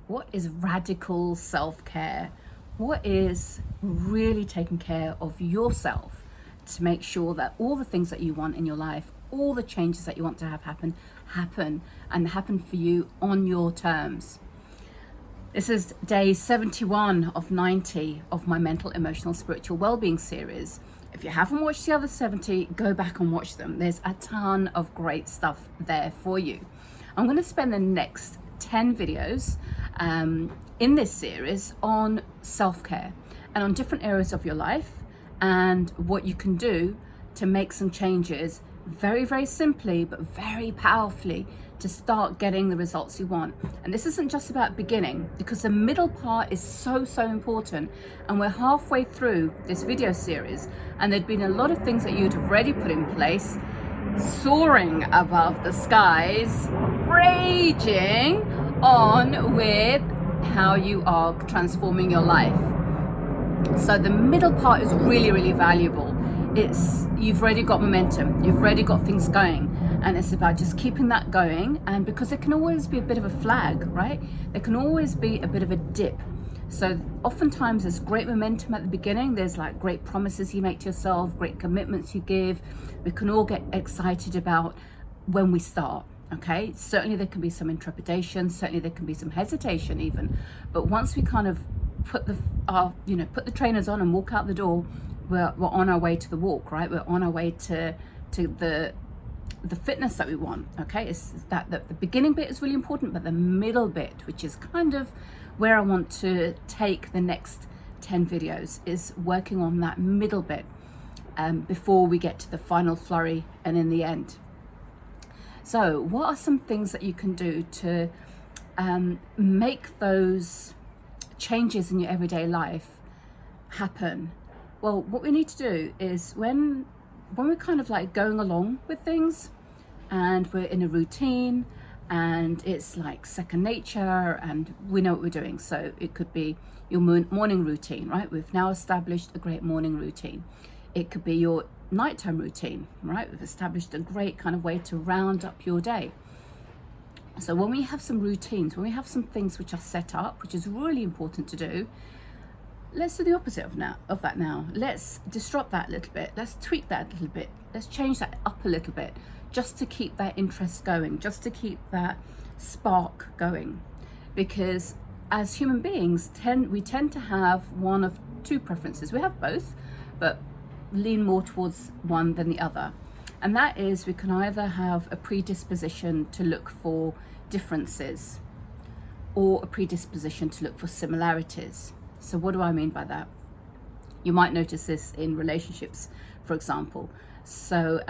What is radical self-care? What is really taking care of yourself to make sure that all the things that you want in your life, all the changes that you want to have happen and happen for you on your terms? This is day 71 of 90 of my mental, emotional, spiritual well-being series. If you haven't watched the other 70, go back and watch them. There's a ton of great stuff there for you. I'm going to spend the next 10 videos in this series on self-care and on different areas of your life and what you can do to make some changes very, very simply, but very powerfully, to start getting the results you want. And this isn't just about beginning, because the middle part is so important. And we're halfway through this video series, and there'd been a lot of things that you'd already put in place, soaring above the skies, raging on with how you are transforming your life. So the middle part is really valuable. You've already got momentum, you've already got things going, and it's about just keeping that going. And because there can always be a bit of a flag, right? There can always be a bit of a dip. So oftentimes there's great momentum at the beginning. There's like great promises you make to yourself, great commitments you give. We can all get excited about when we start. Okay, certainly there can be some intrepidation, certainly there can be some hesitation even, but once we kind of put the trainers on and walk out the door, we're on our way to the walk, right? We're on our way to the fitness that we want. Okay, it's that the beginning bit is really important, but the middle bit, which is kind of where I want to take the next 10 videos, is working on that middle bit before we get to the final flurry and in the end. So what are some things that you can do to make those changes in your everyday life happen? Well, what we need to do is when we're kind of like going along with things and we're in a routine and it's like second nature and we know what we're doing. So it could be your morning routine, right? We've now established a great morning routine. It could be your nighttime routine, right? We've established a great kind of way to round up your day. So when we have some routines, when we have some things which are set up, which is really important to do, let's do the opposite of that now. Let's disrupt that a little bit. Let's tweak that a little bit. Let's change that up a little bit, just to keep that interest going, just to keep that spark going. Because as human beings, we tend to have one of two preferences. We have both, but lean more towards one than the other. And that is, we can either have a predisposition to look for differences or a predisposition to look for similarities. So what do I mean by that? You might notice this in relationships, for example. So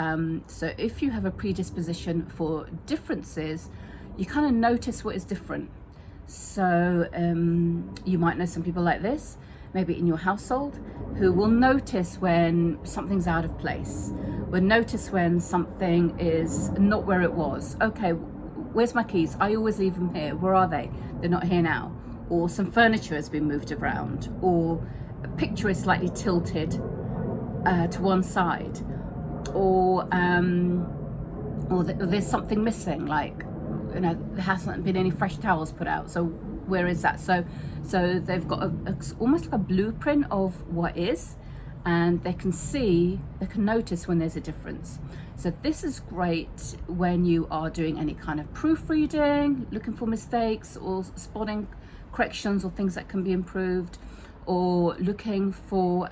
if you have a predisposition for differences, you kind of notice what is different. So you might know some people like this, maybe in your household, who will notice when something's out of place, will notice when something is not where it was. Okay, where's my keys? I always leave them here. Where are they? They're not here now. Or some furniture has been moved around, or a picture is slightly tilted to one side, or there's something missing, like, there hasn't been any fresh towels put out. So where is that? So they've got almost like a blueprint of what is, and they can notice when there's a difference. So this is great when you are doing any kind of proofreading, looking for mistakes or spotting corrections or things that can be improved, or looking for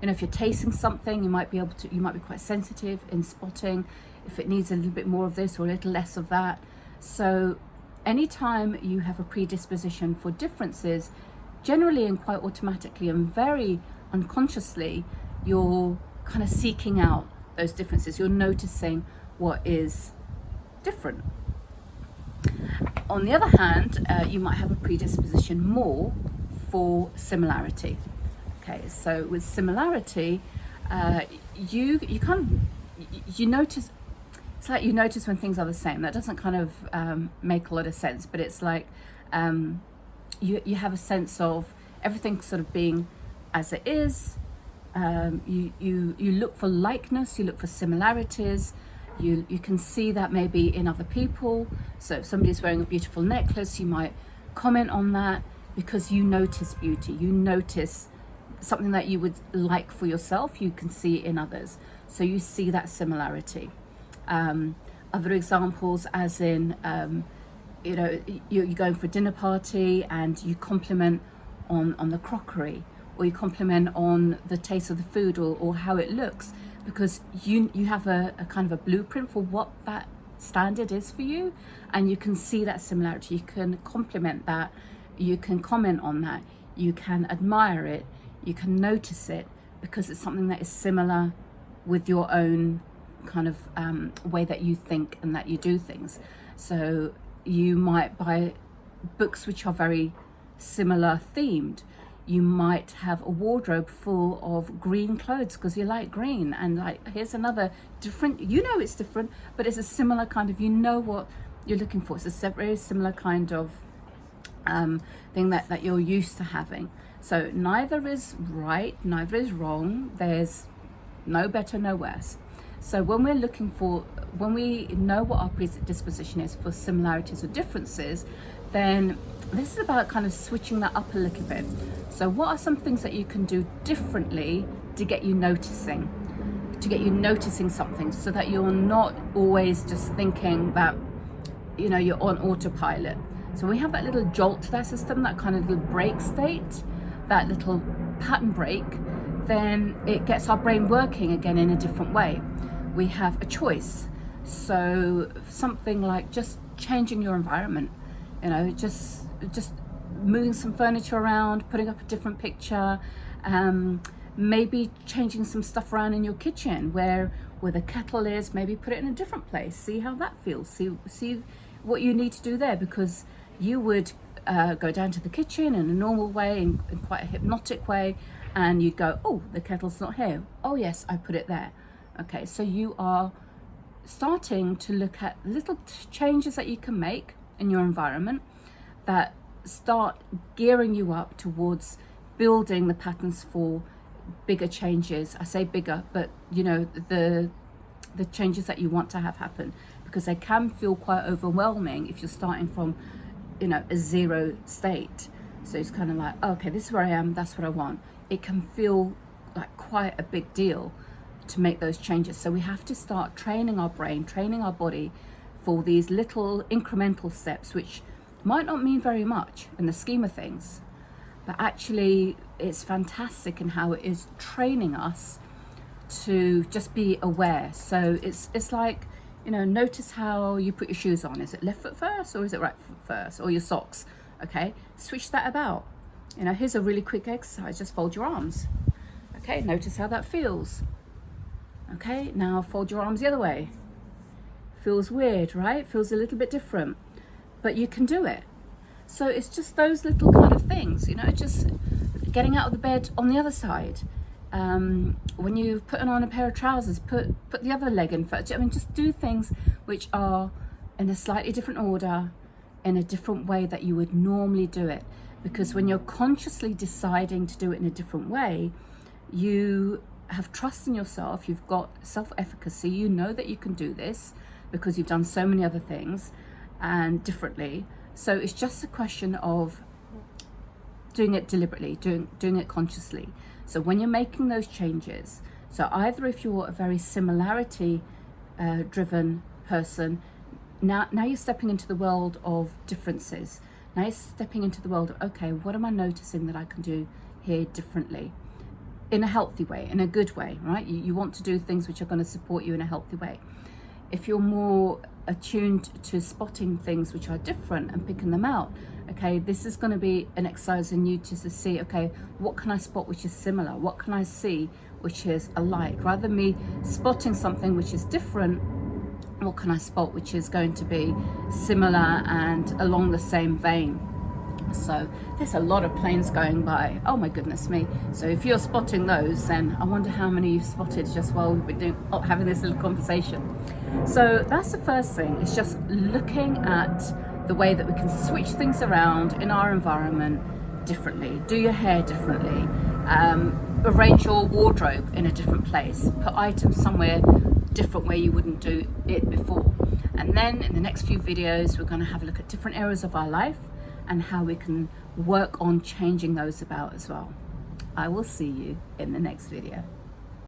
if you're tasting something, you might be quite sensitive in spotting if it needs a little bit more of this or a little less of that. So anytime you have a predisposition for differences, generally and quite automatically and very unconsciously, you're kind of seeking out those differences. You're noticing what is different. On the other hand, you might have a predisposition more for similarity. Okay, so with similarity, you notice. It's like you notice when things are the same. That doesn't kind of make a lot of sense, but it's like you have a sense of everything sort of being as it is. You look for likeness, you look for similarities. You can see that maybe in other people. So if somebody's wearing a beautiful necklace, you might comment on that because you notice beauty, you notice something that you would like for yourself, you can see in others, so you see that similarity. Other examples, as in you're going for a dinner party and you compliment on the crockery, or you compliment on the taste of the food, or how it looks, because you have a kind of a blueprint for what that standard is for you, and you can see that similarity. You can compliment that, you can comment on that, you can admire it, you can notice it, because it's something that is similar with your own kind of way that you think and that you do things. So you might buy books which are very similar themed. You might have a wardrobe full of green clothes because you like green, and like, here's another different, it's different, but it's a similar kind of, what you're looking for. It's a very similar kind of thing that you're used to having. So neither is right, neither is wrong. There's no better, no worse. So when we know what our predisposition is for similarities or differences, then this is about kind of switching that up a little bit. So what are some things that you can do differently to get you noticing something, so that you're not always just thinking that, you're on autopilot. So we have that little jolt to that system, that kind of little break state, that little pattern break, then it gets our brain working again in a different way. We have a choice. So something like just changing your environment, just moving some furniture around, putting up a different picture, maybe changing some stuff around in your kitchen where the kettle is, maybe put it in a different place, see how that feels, see what you need to do there, because you would go down to the kitchen in a normal way, in quite a hypnotic way, and you'd go, oh, the kettle's not here, oh yes, I put it there. Okay, so you are starting to look at little changes that you can make in your environment that start gearing you up towards building the patterns for bigger changes. I say bigger, but the changes that you want to have happen, because they can feel quite overwhelming if you're starting from a zero state. So it's kind of like, okay, this is where I am, that's what I want. It can feel like quite a big deal to make those changes. So we have to start training our brain, training our body for these little incremental steps, which might not mean very much in the scheme of things, but actually it's fantastic in how it is training us to just be aware. So it's like, notice how you put your shoes on. Is it left foot first, or is it right foot first, or your socks? Okay, switch that about. Here's a really quick exercise. Just fold your arms. Okay, notice how that feels. Okay, now fold your arms the other way. Feels weird, right? Feels a little bit different, but you can do it. So it's just those little kind of things, just getting out of the bed on the other side. When you've put on a pair of trousers, put the other leg in first. Just do things which are in a slightly different order, in a different way that you would normally do it. Because when you're consciously deciding to do it in a different way, you have trust in yourself, you've got self-efficacy, you know that you can do this because you've done so many other things and differently. So it's just a question of doing it deliberately, doing it consciously. So when you're making those changes, so either if you're a very similarity driven person, now you're stepping into the world of differences. Now you're stepping into the world of, okay, what am I noticing that I can do here differently? In a healthy way, in a good way, right? You want to do things which are going to support you in a healthy way. If you're more attuned to spotting things which are different and picking them out, okay, this is going to be an exercise in you to see, okay, what can I spot which is similar? What can I see which is alike? Rather than me spotting something which is different, what can I spot which is going to be similar and along the same vein? So there's a lot of planes going by. Oh my goodness me. So if you're spotting those, then I wonder how many you've spotted just while we've been having this little conversation. So that's the first thing. It's just looking at the way that we can switch things around in our environment differently. Do your hair differently. Arrange your wardrobe in a different place. Put items somewhere different where you wouldn't do it before. And then in the next few videos, we're going to have a look at different areas of our life and how we can work on changing those about as well. I will see you in the next video.